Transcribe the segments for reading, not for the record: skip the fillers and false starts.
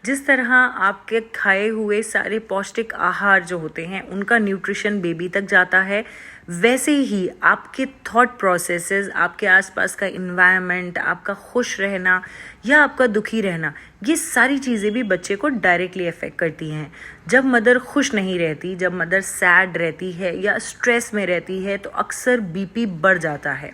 जिस तरह आपके खाए हुए सारे पौष्टिक आहार जो होते हैं उनका न्यूट्रिशन बेबी तक जाता है, वैसे ही आपके थॉट प्रोसेसेस, आपके आसपास का इन्वायरमेंट, आपका खुश रहना या आपका दुखी रहना, ये सारी चीज़ें भी बच्चे को डायरेक्टली अफेक्ट करती हैं। जब मदर खुश नहीं रहती, जब मदर सैड रहती है या स्ट्रेस में रहती है तो अक्सर बीपी बढ़ जाता है,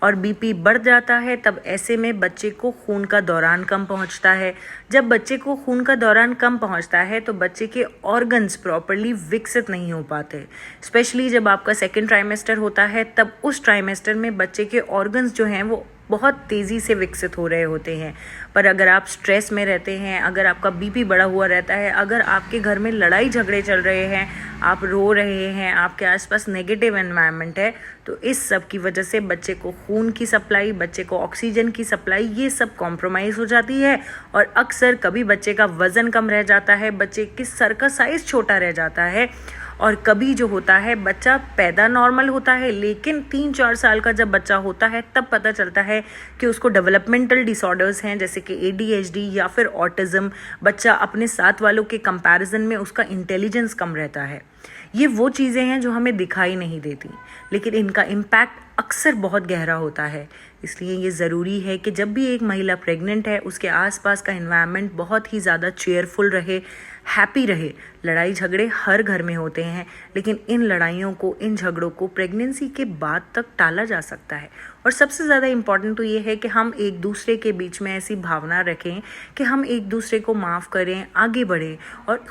और बीपी बढ़ जाता है तब ऐसे में बच्चे को खून का दौरान कम पहुंचता है। जब बच्चे को खून का दौरान कम पहुंचता है तो बच्चे के ऑर्गन्स प्रॉपर्ली विकसित नहीं हो पाते। स्पेशली जब आपका सेकेंड ट्राइमेस्टर होता है तब उस ट्राइमेस्टर में बच्चे के ऑर्गन्स जो हैं वो बहुत तेज़ी से विकसित हो रहे होते हैं। पर अगर आप स्ट्रेस में रहते हैं, अगर आपका बीपी बढ़ा हुआ रहता है, अगर आपके घर में लड़ाई झगड़े चल रहे हैं, आप रो रहे हैं, आपके आसपास नेगेटिव एनवायरनमेंट है, तो इस सब की वजह से बच्चे को खून की सप्लाई, बच्चे को ऑक्सीजन की सप्लाई, ये सब कॉम्प्रोमाइज़ हो जाती है। और अक्सर कभी बच्चे का वज़न कम रह जाता है, बच्चे के सर का साइज़ छोटा रह जाता है, और कभी जो होता है बच्चा पैदा नॉर्मल होता है लेकिन 3-4 साल का जब बच्चा होता है तब पता चलता है कि उसको डेवलपमेंटल डिसऑर्डर्स हैं, जैसे कि ADHD या फिर ऑटिज़म। बच्चा अपने साथ वालों के कंपैरिजन में उसका इंटेलिजेंस कम रहता है। ये वो चीज़ें हैं जो हमें दिखाई नहीं देती, लेकिन इनका इम्पैक्ट अक्सर बहुत गहरा होता है। इसलिए ये ज़रूरी है कि जब भी एक महिला प्रेग्नेंट है उसके आसपास का एनवायरनमेंट बहुत ही ज़्यादा चेयरफुल रहे, हैप्पी रहे। लड़ाई झगड़े हर घर में होते हैं, लेकिन इन लड़ाइयों को, इन झगड़ों को प्रेगनेंसी के बाद तक टाला जा सकता है। और सबसे ज़्यादा इम्पॉर्टेंट तो ये है कि हम एक दूसरे के बीच में ऐसी भावना रखें कि हम एक दूसरे को माफ़ करें, आगे बढ़ें और